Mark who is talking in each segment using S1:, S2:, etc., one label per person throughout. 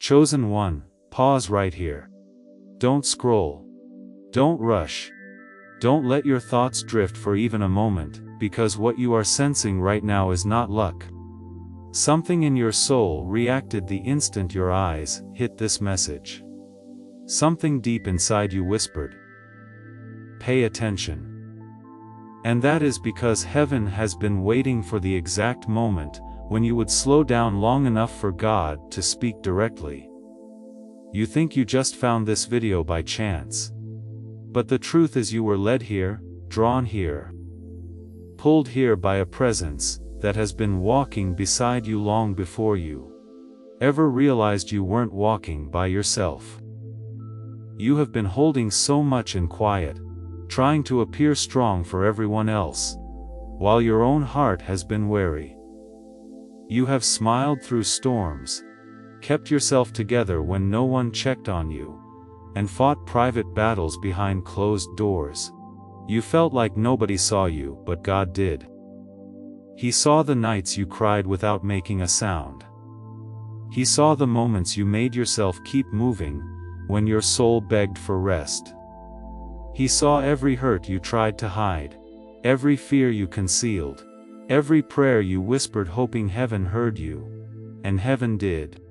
S1: Chosen one, pause right here. Don't scroll. Don't rush. Don't let your thoughts drift for even a moment, because what you are sensing right now is not luck. Something in your soul reacted the instant your eyes hit this message. Something deep inside you whispered, "Pay attention." And that is because heaven has been waiting for the exact moment when you would slow down long enough for God to speak directly. You think you just found this video by chance. But the truth is you were led here, drawn here, pulled here by a presence that has been walking beside you long before you ever realized you weren't walking by yourself. You have been holding so much in quiet, trying to appear strong for everyone else, while your own heart has been weary. You have smiled through storms, kept yourself together when no one checked on you, and fought private battles behind closed doors. You felt like nobody saw you, but God did. He saw the nights you cried without making a sound. He saw the moments you made yourself keep moving, when your soul begged for rest. He saw every hurt you tried to hide, every fear you concealed, every prayer you whispered hoping heaven heard you, and heaven did.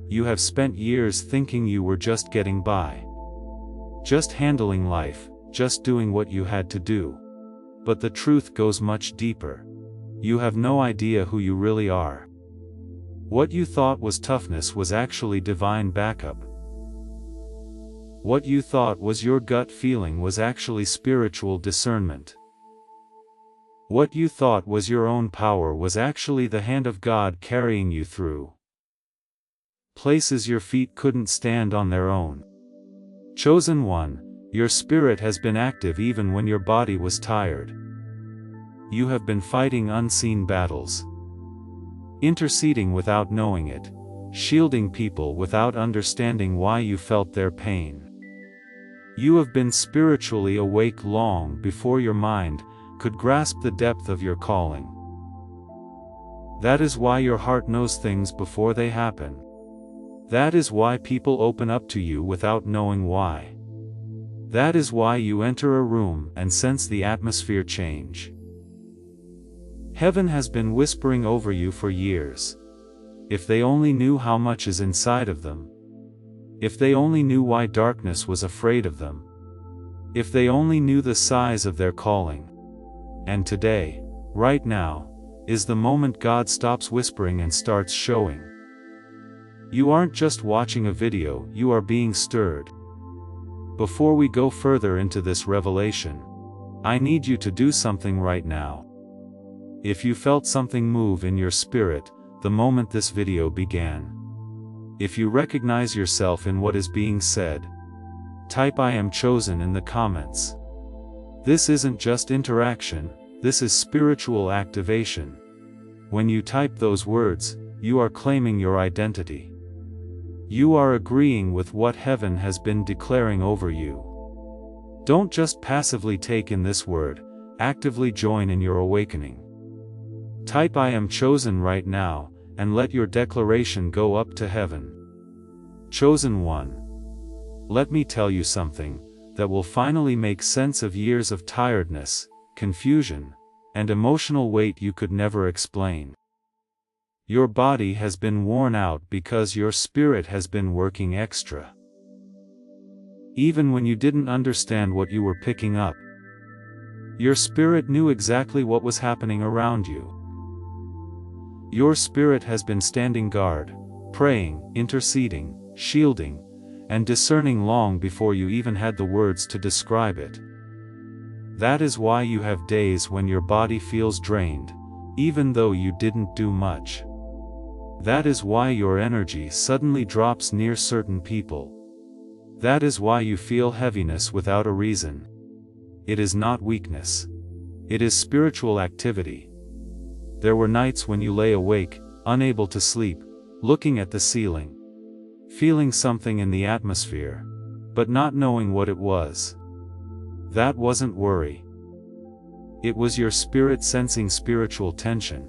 S1: You have spent years thinking you were just getting by, just handling life, just doing what you had to do. But the truth goes much deeper. You have no idea who you really are. What you thought was toughness was actually divine backup. What you thought was your gut feeling was actually spiritual discernment. What you thought was your own power was actually the hand of God carrying you through places your feet couldn't stand on their own. Chosen one, your spirit has been active even when your body was tired. You have been fighting unseen battles, interceding without knowing it, shielding people without understanding why you felt their pain. You have been spiritually awake long before your mind could grasp the depth of your calling. That is why your heart knows things before they happen. That is why people open up to you without knowing why. That is why you enter a room and sense the atmosphere change. Heaven has been whispering over you for years. If they only knew how much is inside of them. If they only knew why darkness was afraid of them. If they only knew the size of their calling. And today, right now, is the moment God stops whispering and starts showing. You aren't just watching a video, you are being stirred. Before we go further into this revelation, I need you to do something right now. If you felt something move in your spirit the moment this video began, if you recognize yourself in what is being said, type "I am chosen" in the comments. This isn't just interaction, this is spiritual activation. When you type those words, you are claiming your identity. You are agreeing with what heaven has been declaring over you. Don't just passively take in this word, actively join in your awakening. Type "I am chosen" right now, and let your declaration go up to heaven. Chosen one. Let me tell you something that will finally make sense of years of tiredness, confusion, and emotional weight you could never explain. Your body has been worn out because your spirit has been working extra. Even when you didn't understand what you were picking up, your spirit knew exactly what was happening around you. Your spirit has been standing guard, praying, interceding, shielding, and discerning long before you even had the words to describe it. That is why you have days when your body feels drained, even though you didn't do much. That is why your energy suddenly drops near certain people. That is why you feel heaviness without a reason. It is not weakness. It is spiritual activity. There were nights when you lay awake, unable to sleep, looking at the ceiling, feeling something in the atmosphere, but not knowing what it was. That wasn't worry. It was your spirit sensing spiritual tension.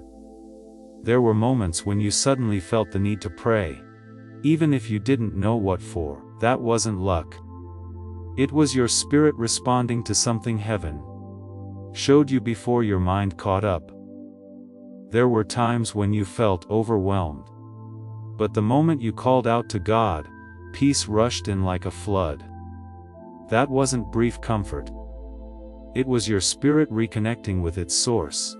S1: There were moments when you suddenly felt the need to pray, even if you didn't know what for. That wasn't luck. It was your spirit responding to something heaven showed you before your mind caught up. There were times when you felt overwhelmed. But the moment you called out to God, peace rushed in like a flood. That wasn't brief comfort. It was your spirit reconnecting with its source.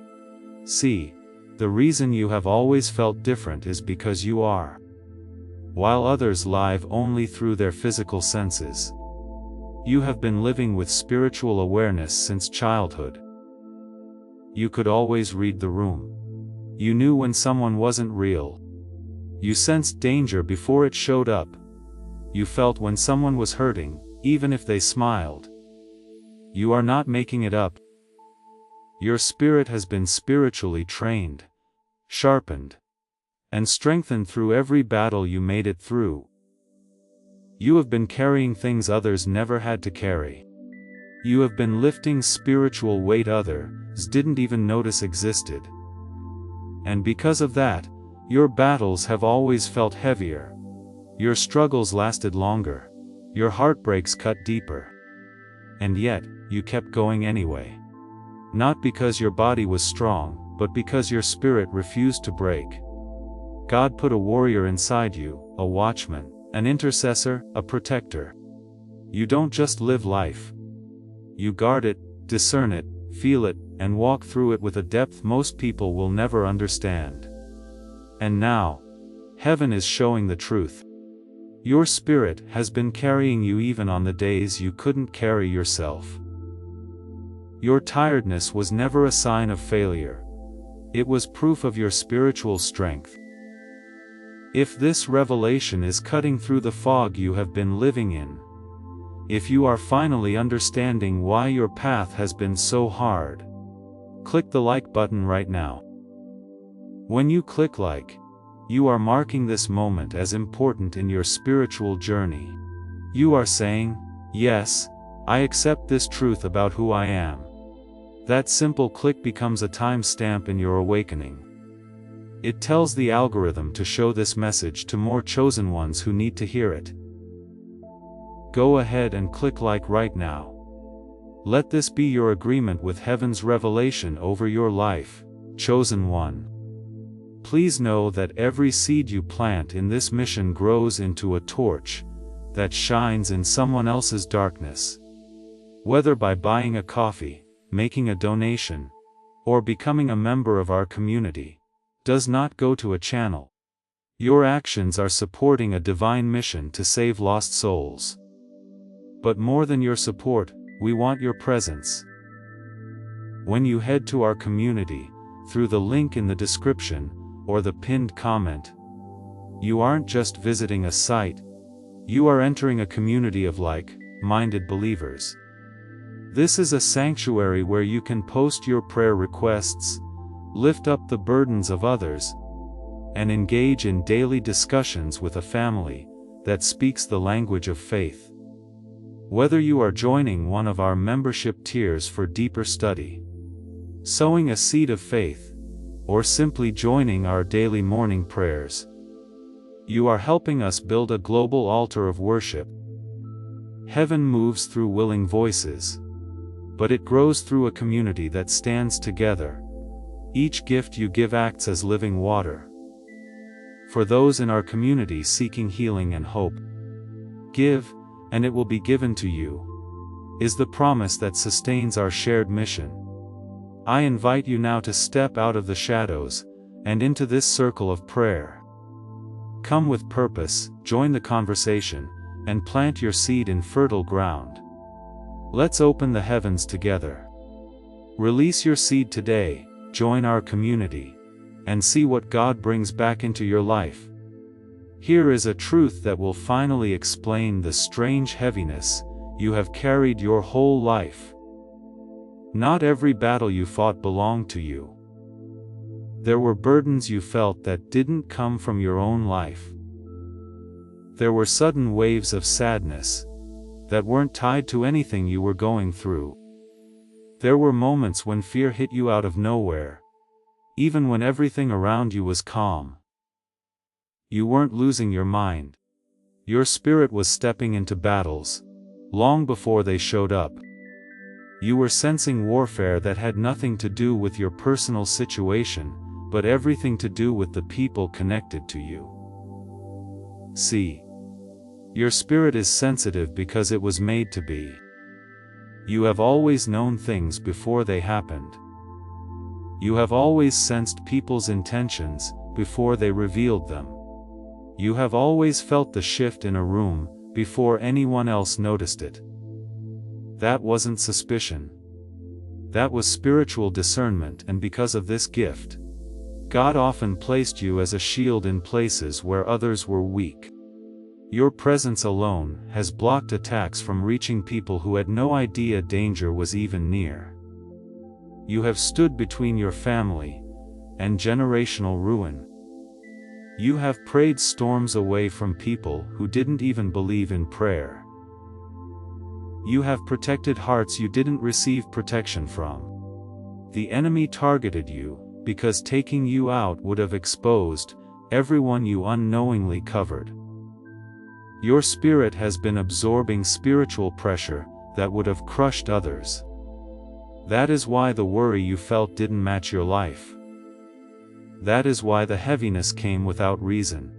S1: See, the reason you have always felt different is because you are. While others live only through their physical senses, you have been living with spiritual awareness since childhood. You could always read the room. You knew when someone wasn't real. You sensed danger before it showed up. You felt when someone was hurting, even if they smiled. You are not making it up. Your spirit has been spiritually trained, sharpened, and strengthened through every battle you made it through. You have been carrying things others never had to carry. You have been lifting spiritual weight others didn't even notice existed. And because of that, your battles have always felt heavier. Your struggles lasted longer. Your heartbreaks cut deeper. And yet, you kept going anyway. Not because your body was strong, but because your spirit refused to break. God put a warrior inside you, a watchman, an intercessor, a protector. You don't just live life. You guard it, discern it, feel it, and walk through it with a depth most people will never understand. And now, heaven is showing the truth. Your spirit has been carrying you even on the days you couldn't carry yourself. Your tiredness was never a sign of failure. It was proof of your spiritual strength. If this revelation is cutting through the fog you have been living in, if you are finally understanding why your path has been so hard, click the like button right now. When you click like, you are marking this moment as important in your spiritual journey. You are saying, yes, I accept this truth about who I am. That simple click becomes a timestamp in your awakening. It tells the algorithm to show this message to more chosen ones who need to hear it. Go ahead and click like right now. Let this be your agreement with heaven's revelation over your life, chosen one. Please know that every seed you plant in this mission grows into a torch that shines in someone else's darkness. Whether by buying a coffee, making a donation, or becoming a member of our community, does not go to a channel. Your actions are supporting a divine mission to save lost souls. But more than your support, we want your presence. When you head to our community, through the link in the description, or the pinned comment, you aren't just visiting a site, you are entering a community of like-minded believers. This is a sanctuary where you can post your prayer requests, lift up the burdens of others, and engage in daily discussions with a family that speaks the language of faith. Whether you are joining one of our membership tiers for deeper study, sowing a seed of faith, or simply joining our daily morning prayers, you are helping us build a global altar of worship. Heaven moves through willing voices, but it grows through a community that stands together. Each gift you give acts as living water for those in our community seeking healing and hope. Give, and it will be given to you, is the promise that sustains our shared mission. I invite you now to step out of the shadows and into this circle of prayer. Come with purpose, join the conversation, and plant your seed in fertile ground. Let's open the heavens together. Release your seed today, join our community, and see what God brings back into your life. Here is a truth that will finally explain the strange heaviness you have carried your whole life. Not every battle you fought belonged to you. There were burdens you felt that didn't come from your own life. There were sudden waves of sadness that weren't tied to anything you were going through. There were moments when fear hit you out of nowhere, even when everything around you was calm. You weren't losing your mind. Your spirit was stepping into battles, long before they showed up. You were sensing warfare that had nothing to do with your personal situation, but everything to do with the people connected to you. See, your spirit is sensitive because it was made to be. You have always known things before they happened. You have always sensed people's intentions before they revealed them. You have always felt the shift in a room before anyone else noticed it. That wasn't suspicion. That was spiritual discernment, and because of this gift, God often placed you as a shield in places where others were weak. Your presence alone has blocked attacks from reaching people who had no idea danger was even near. You have stood between your family and generational ruin. You have prayed storms away from people who didn't even believe in prayer. You have protected hearts you didn't receive protection from. The enemy targeted you because taking you out would have exposed everyone you unknowingly covered. Your spirit has been absorbing spiritual pressure that would have crushed others. That is why the worry you felt didn't match your life. That is why the heaviness came without reason.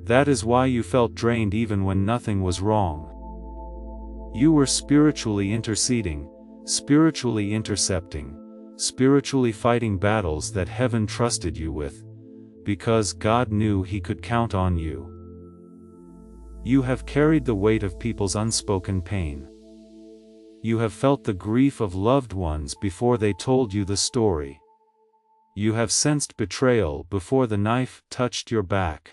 S1: That is why you felt drained even when nothing was wrong. You were spiritually interceding, spiritually intercepting, spiritually fighting battles that heaven trusted you with, because God knew He could count on you. You have carried the weight of people's unspoken pain. You have felt the grief of loved ones before they told you the story. You have sensed betrayal before the knife touched your back.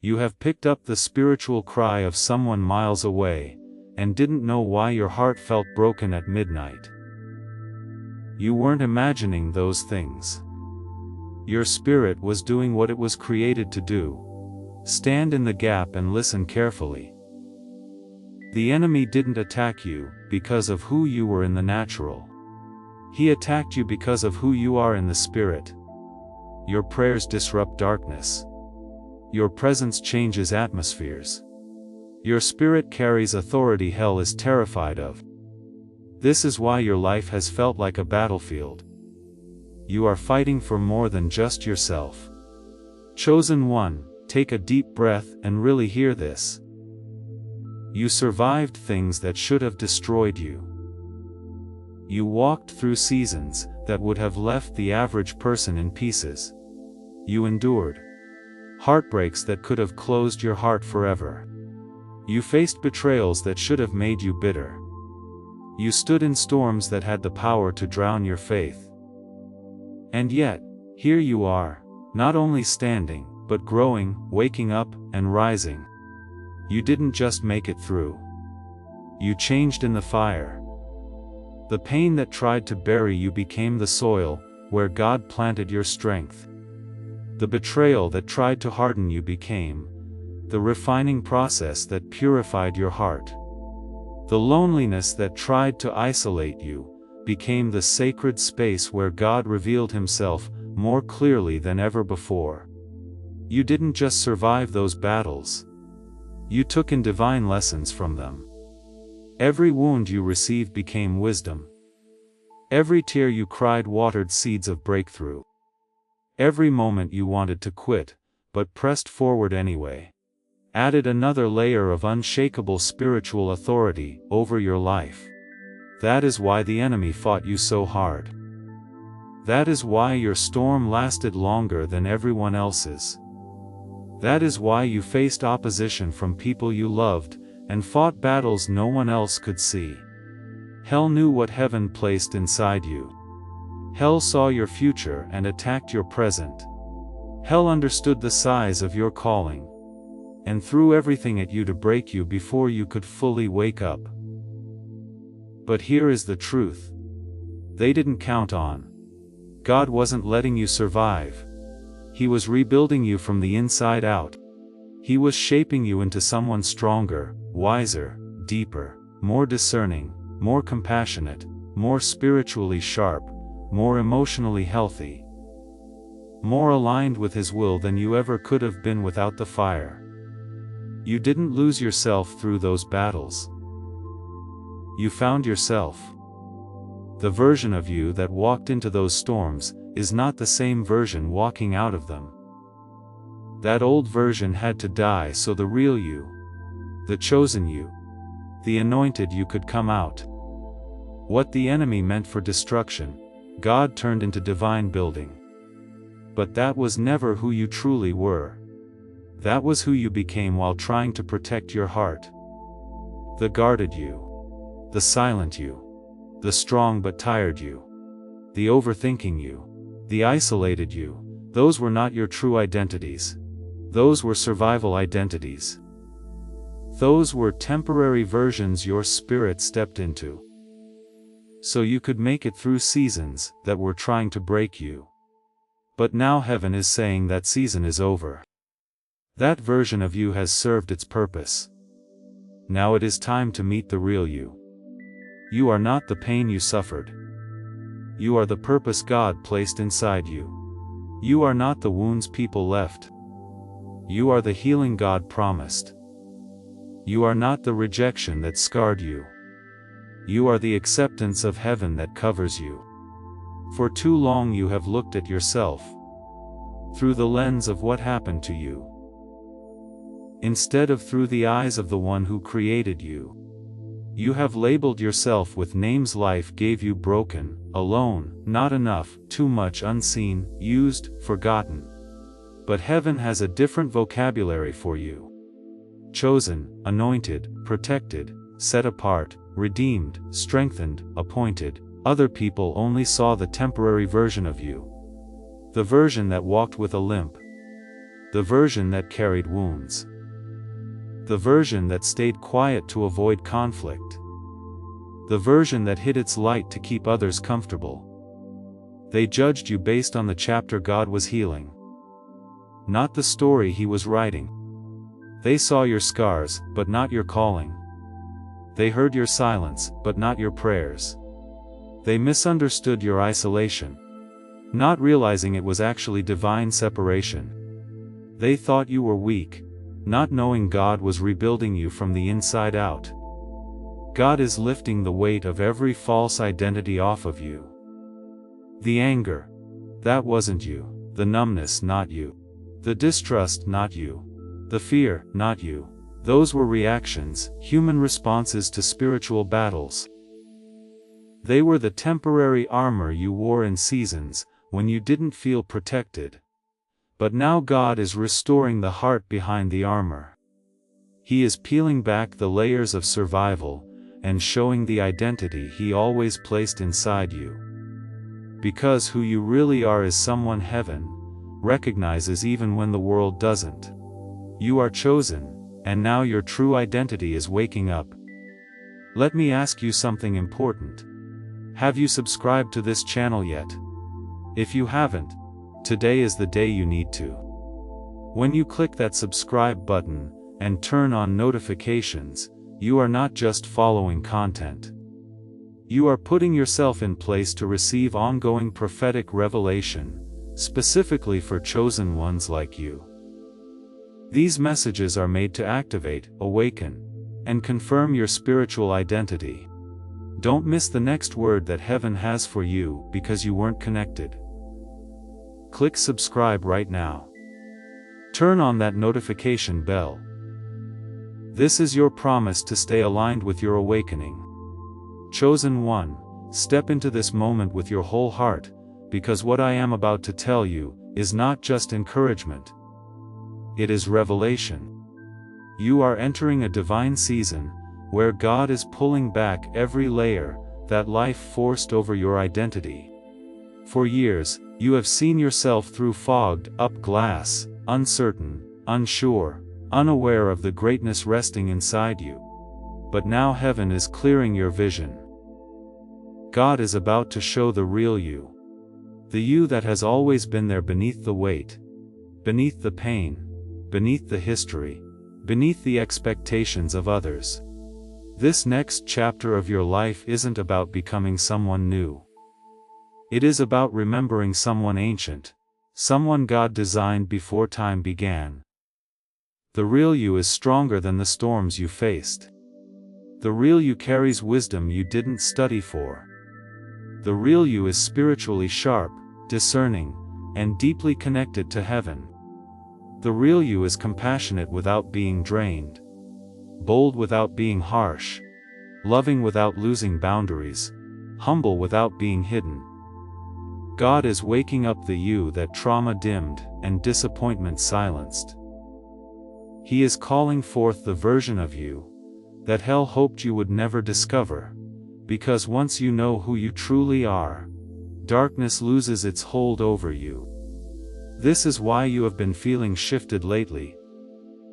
S1: You have picked up the spiritual cry of someone miles away, and didn't know why your heart felt broken at midnight. You weren't imagining those things. Your spirit was doing what it was created to do. Stand in the gap and listen carefully. The enemy didn't attack you because of who you were in the natural. He attacked you because of who you are in the spirit. Your prayers disrupt darkness. Your presence changes atmospheres. Your spirit carries authority hell is terrified of. This is why your life has felt like a battlefield. You are fighting for more than just yourself. Chosen one, take a deep breath and really hear this. You survived things that should have destroyed you. You walked through seasons that would have left the average person in pieces. You endured heartbreaks that could have closed your heart forever. You faced betrayals that should have made you bitter. You stood in storms that had the power to drown your faith. And yet, here you are, not only standing, but growing, waking up, and rising. You didn't just make it through. You changed in the fire. The pain that tried to bury you became the soil where God planted your strength. The betrayal that tried to harden you became the refining process that purified your heart. The loneliness that tried to isolate you became the sacred space where God revealed Himself more clearly than ever before. You didn't just survive those battles. You took in divine lessons from them. Every wound you received became wisdom. Every tear you cried watered seeds of breakthrough. Every moment you wanted to quit, but pressed forward anyway, added another layer of unshakable spiritual authority over your life. That is why the enemy fought you so hard. That is why your storm lasted longer than everyone else's. That is why you faced opposition from people you loved, and fought battles no one else could see. Hell knew what heaven placed inside you. Hell saw your future and attacked your present. Hell understood the size of your calling, and threw everything at you to break you before you could fully wake up. But here is the truth. They didn't count on. God wasn't letting you survive. He was rebuilding you from the inside out. He was shaping you into someone stronger, wiser, deeper, more discerning, more compassionate, more spiritually sharp, more emotionally healthy. more aligned with His will than you ever could have been without the fire. You didn't lose yourself through those battles. You found yourself. The version of you that walked into those storms is not the same version walking out of them. That old version had to die so the real you, the chosen you, the anointed you could come out. What the enemy meant for destruction, God turned into divine building. But that was never who you truly were. That was who you became while trying to protect your heart. The guarded you, the silent you, the strong but tired you, the overthinking you, the isolated you, those were not your true identities. Those were survival identities. Those were temporary versions your spirit stepped into, so you could make it through seasons that were trying to break you. But now heaven is saying that season is over. That version of you has served its purpose. Now it is time to meet the real you. You are not the pain you suffered. You are the purpose God placed inside you. You are not the wounds people left. You are the healing God promised. You are not the rejection that scarred you. You are the acceptance of heaven that covers you. For too long you have looked at yourself through the lens of what happened to you, instead of through the eyes of the one who created you. You have labeled yourself with names life gave you: broken, alone, not enough, too much, unseen, used, forgotten. But heaven has a different vocabulary for you. Chosen, anointed, protected, set apart, redeemed, strengthened, appointed. Other people only saw the temporary version of you. The version that walked with a limp. The version that carried wounds. The version that stayed quiet to avoid conflict. The version that hid its light to keep others comfortable. They judged you based on the chapter God was healing, not the story He was writing. They saw your scars, but not your calling. They heard your silence, but not your prayers. They misunderstood your isolation, not realizing it was actually divine separation. They thought you were weak, not knowing God was rebuilding you from the inside out. God is lifting the weight of every false identity off of you. The anger, that wasn't you. The numbness, not you. The distrust, not you. The fear, not you. Those were reactions, human responses to spiritual battles. They were the temporary armor you wore in seasons when you didn't feel protected. But now God is restoring the heart behind the armor. He is peeling back the layers of survival and showing the identity He always placed inside you. Because who you really are is someone heaven recognizes even when the world doesn't. You are chosen, and now your true identity is waking up. Let me ask you something important. Have you subscribed to this channel yet? If you haven't, today is the day you need to. When you click that subscribe button and turn on notifications, you are not just following content. You are putting yourself in place to receive ongoing prophetic revelation, specifically for chosen ones like you. These messages are made to activate, awaken, and confirm your spiritual identity. Don't miss the next word that heaven has for you because you weren't connected. Click subscribe right now. Turn on that notification bell. This is your promise to stay aligned with your awakening. Chosen one, step into this moment with your whole heart, because what I am about to tell you is not just encouragement. It is revelation. You are entering a divine season where God is pulling back every layer that life forced over your identity. For years, you have seen yourself through fogged-up glass, uncertain, unsure, unaware of the greatness resting inside you. But now heaven is clearing your vision. God is about to show the real you. The you that has always been there beneath the weight, beneath the pain, beneath the history, beneath the expectations of others. This next chapter of your life isn't about becoming someone new. It is about remembering someone ancient, someone God designed before time began. The real you is stronger than the storms you faced. The real you carries wisdom you didn't study for. The real you is spiritually sharp, discerning, and deeply connected to heaven. The real you is compassionate without being drained, bold without being harsh, loving without losing boundaries, humble without being hidden. God is waking up the you that trauma dimmed and disappointment silenced. He is calling forth the version of you that hell hoped you would never discover, because once you know who you truly are, darkness loses its hold over you. This is why you have been feeling shifted lately,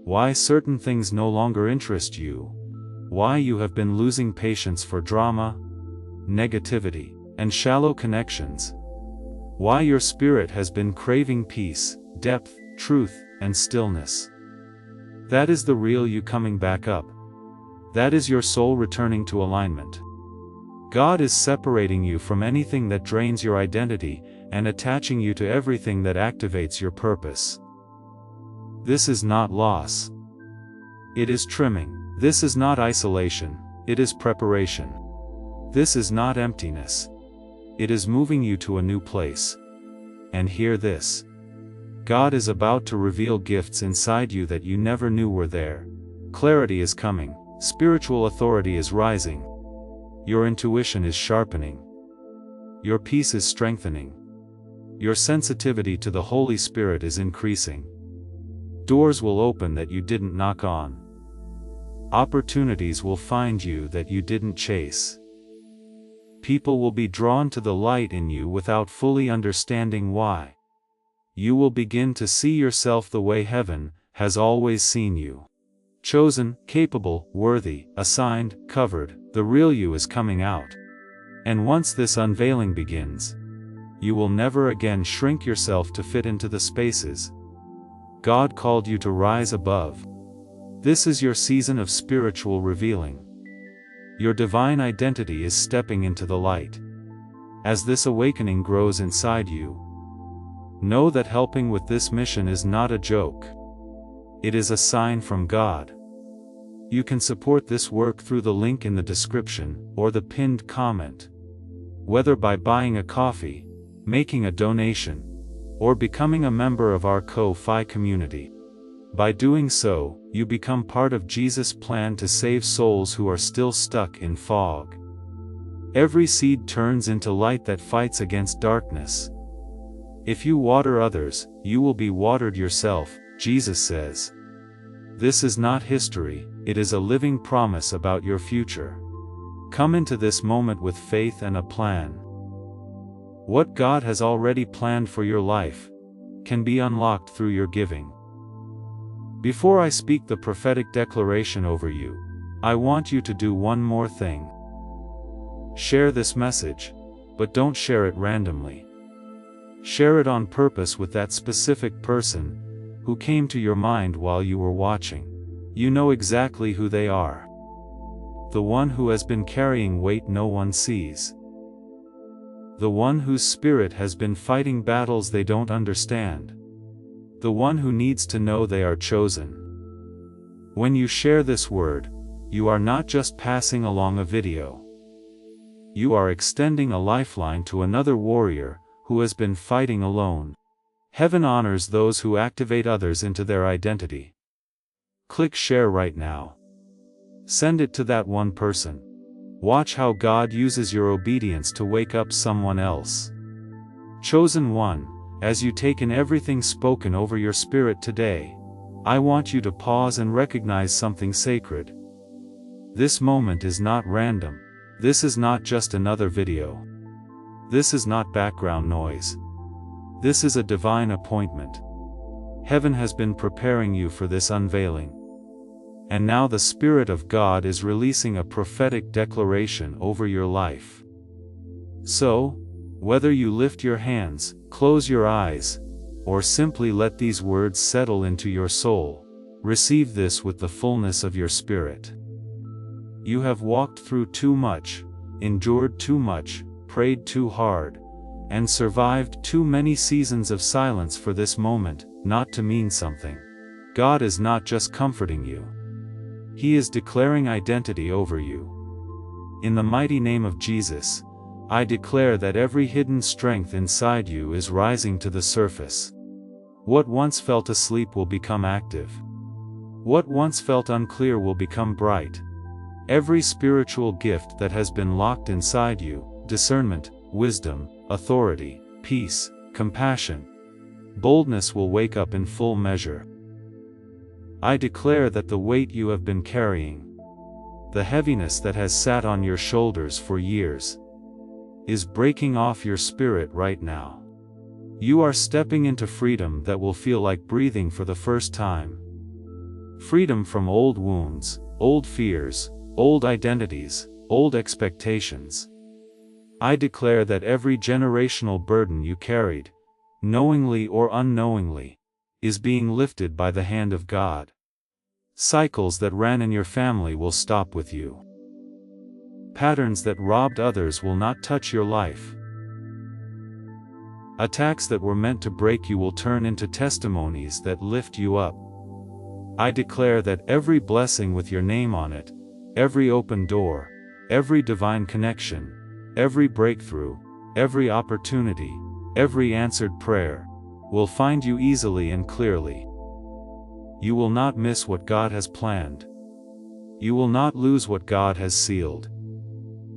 S1: why certain things no longer interest you, why you have been losing patience for drama, negativity, and shallow connections, why your spirit has been craving peace, depth, truth, and stillness. That is the real you coming back up. That is your soul returning to alignment. God is separating you from anything that drains your identity and attaching you to everything that activates your purpose. This is not loss. It is trimming. This is not isolation. It is preparation. This is not emptiness. It is moving you to a new place. And hear this. God is about to reveal gifts inside you that you never knew were there. Clarity is coming. Spiritual authority is rising. Your intuition is sharpening. Your peace is strengthening. Your sensitivity to the Holy Spirit is increasing. Doors will open that you didn't knock on. Opportunities will find you that you didn't chase. People will be drawn to the light in you without fully understanding why. You will begin to see yourself the way heaven has always seen you. Chosen, capable, worthy, assigned, covered, the real you is coming out. And once this unveiling begins, you will never again shrink yourself to fit into the spaces. God called you to rise above. This is your season of spiritual revealing. Your divine identity is stepping into the light. As this awakening grows inside you, know that helping with this mission is not a joke. It is a sign from God. You can support this work through the link in the description or the pinned comment. Whether by buying a coffee, making a donation, or becoming a member of our Ko-Fi community. By doing so, you become part of Jesus' plan to save souls who are still stuck in fog. Every seed turns into light that fights against darkness. If you water others, you will be watered yourself, Jesus says. This is not history, it is a living promise about your future. Come into this moment with faith and a plan. What God has already planned for your life can be unlocked through your giving. Before I speak the prophetic declaration over you, I want you to do one more thing. Share this message, but don't share it randomly. Share it on purpose with that specific person who came to your mind while you were watching. You know exactly who they are. The one who has been carrying weight no one sees. The one whose spirit has been fighting battles they don't understand. The one who needs to know they are chosen. When you share this word, you are not just passing along a video. You are extending a lifeline to another warrior who has been fighting alone. Heaven honors those who activate others into their identity. Click share right now. Send it to that one person. Watch how God uses your obedience to wake up someone else. Chosen one, as you take in everything spoken over your spirit today, I want you to pause and recognize something sacred. This moment is not random. This is not just another video. This is not background noise. This is a divine appointment. Heaven has been preparing you for this unveiling. And now the Spirit of God is releasing a prophetic declaration over your life. So, whether you lift your hands, close your eyes, or simply let these words settle into your soul, receive this with the fullness of your spirit. You have walked through too much, endured too much, prayed too hard, and survived too many seasons of silence for this moment not to mean something. God is not just comforting you. He is declaring identity over you. In the mighty name of Jesus, I declare that every hidden strength inside you is rising to the surface. What once felt asleep will become active. What once felt unclear will become bright. Every spiritual gift that has been locked inside you, discernment, wisdom, authority, peace, compassion, boldness will wake up in full measure. I declare that the weight you have been carrying, the heaviness that has sat on your shoulders for years, is breaking off your spirit right now. You are stepping into freedom that will feel like breathing for the first time. Freedom from old wounds, old fears, old identities, old expectations. I declare that every generational burden you carried, knowingly or unknowingly, is being lifted by the hand of God. Cycles that ran in your family will stop with you. Patterns that robbed others will not touch your life. Attacks that were meant to break you will turn into testimonies that lift you up. I declare that every blessing with your name on it, every open door, every divine connection, every breakthrough, every opportunity, every answered prayer, will find you easily and clearly. You will not miss what God has planned. You will not lose what God has sealed.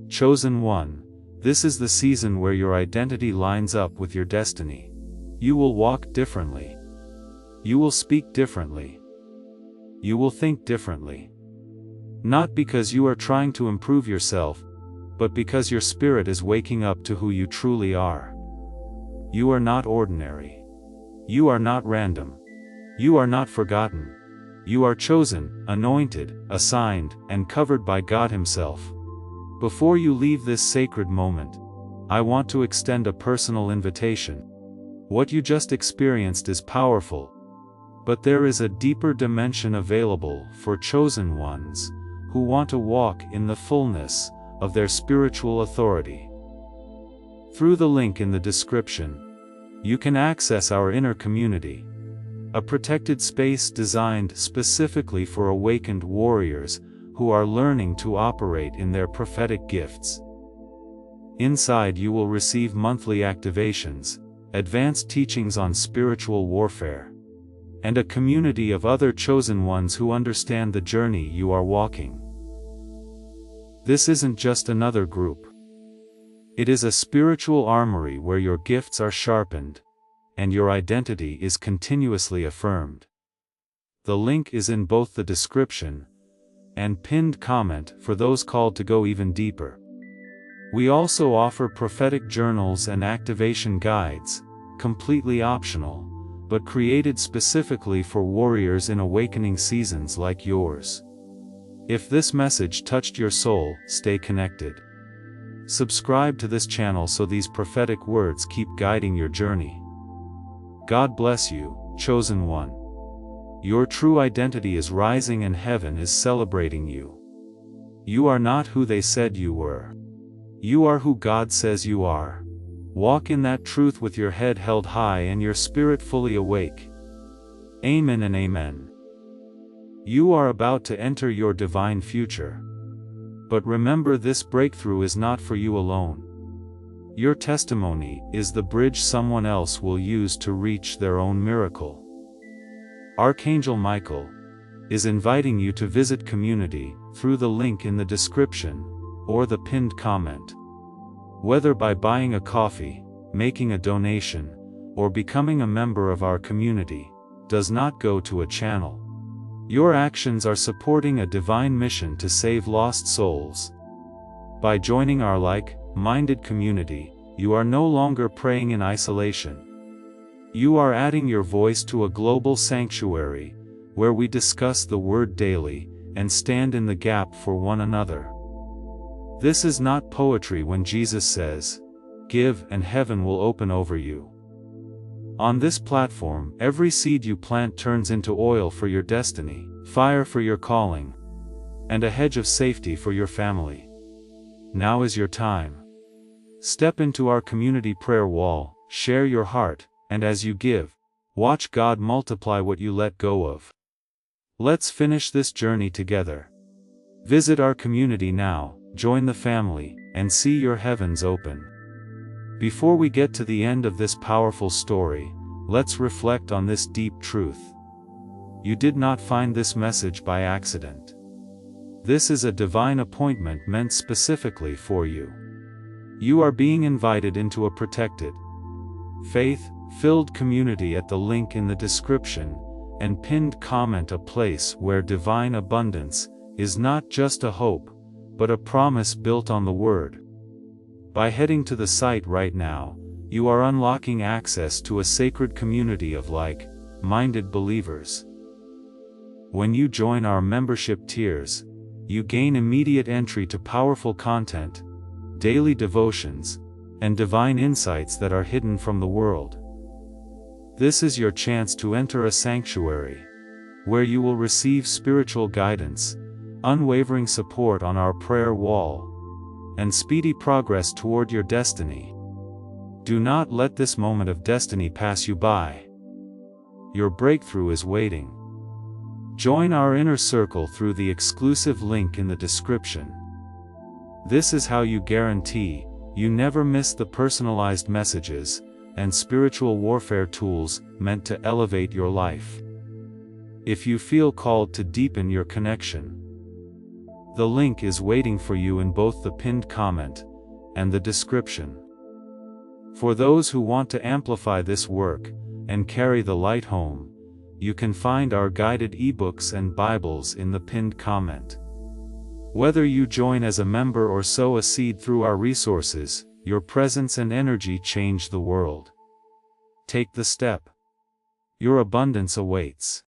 S1: Chosen one, this is the season where your identity lines up with your destiny. You will walk differently. You will speak differently. You will think differently. Not because you are trying to improve yourself, but because your spirit is waking up to who you truly are. You are not ordinary. You are not random. You are not forgotten. You are chosen, anointed, assigned, and covered by God Himself. Before you leave this sacred moment, I want to extend a personal invitation. What you just experienced is powerful, but there is a deeper dimension available for chosen ones who want to walk in the fullness of their spiritual authority. Through the link in the description, you can access our inner community, a protected space designed specifically for awakened warriors who are learning to operate in their prophetic gifts. Inside you will receive monthly activations, advanced teachings on spiritual warfare, and a community of other chosen ones who understand the journey you are walking. This isn't just another group. It is a spiritual armory where your gifts are sharpened, and your identity is continuously affirmed. The link is in both the description and pinned comment for those called to go even deeper. We also offer prophetic journals and activation guides, completely optional, but created specifically for warriors in awakening seasons like yours. If this message touched your soul, stay connected. Subscribe to this channel so these prophetic words keep guiding your journey. God bless you, chosen one. Your true identity is rising and heaven is celebrating you. You are not who they said you were. You are who God says you are. Walk in that truth with your head held high and your spirit fully awake. Amen and amen. You are about to enter your divine future. But remember, this breakthrough is not for you alone. Your testimony is the bridge someone else will use to reach their own miracle. Archangel Michael is inviting you to visit community through the link in the description or the pinned comment. Whether by buying a coffee, making a donation, or becoming a member of our community, does not go to a channel. Your actions are supporting a divine mission to save lost souls. By joining our like-minded community, you are no longer praying in isolation. You are adding your voice to a global sanctuary, where we discuss the Word daily, and stand in the gap for one another. This is not poetry when Jesus says, "Give and heaven will open over you." On this platform, every seed you plant turns into oil for your destiny, fire for your calling, and a hedge of safety for your family. Now is your time. Step into our community prayer wall, share your heart, and as you give, watch God multiply what you let go of. Let's finish this journey together. Visit our community now, join the family, and see your heavens open. Before we get to the end of this powerful story, let's reflect on this deep truth. You did not find this message by accident. This is a divine appointment meant specifically for you. You are being invited into a protected, faith-filled community at the link in the description and pinned comment, a place where divine abundance is not just a hope, but a promise built on the Word. By heading to the site right now, you are unlocking access to a sacred community of like-minded believers. When you join our membership tiers, you gain immediate entry to powerful content, daily devotions, and divine insights that are hidden from the world. This is your chance to enter a sanctuary, where you will receive spiritual guidance, unwavering support on our prayer wall, and speedy progress toward your destiny. Do not let this moment of destiny pass you by. Your breakthrough is waiting. Join our inner circle through the exclusive link in the description. This is how you guarantee you never miss the personalized messages and spiritual warfare tools meant to elevate your life. If you feel called to deepen your connection, the link is waiting for you in both the pinned comment and the description. For those who want to amplify this work and carry the light home, you can find our guided ebooks and Bibles in the pinned comment. Whether you join as a member or sow a seed through our resources, your presence and energy change the world. Take the step. Your abundance awaits.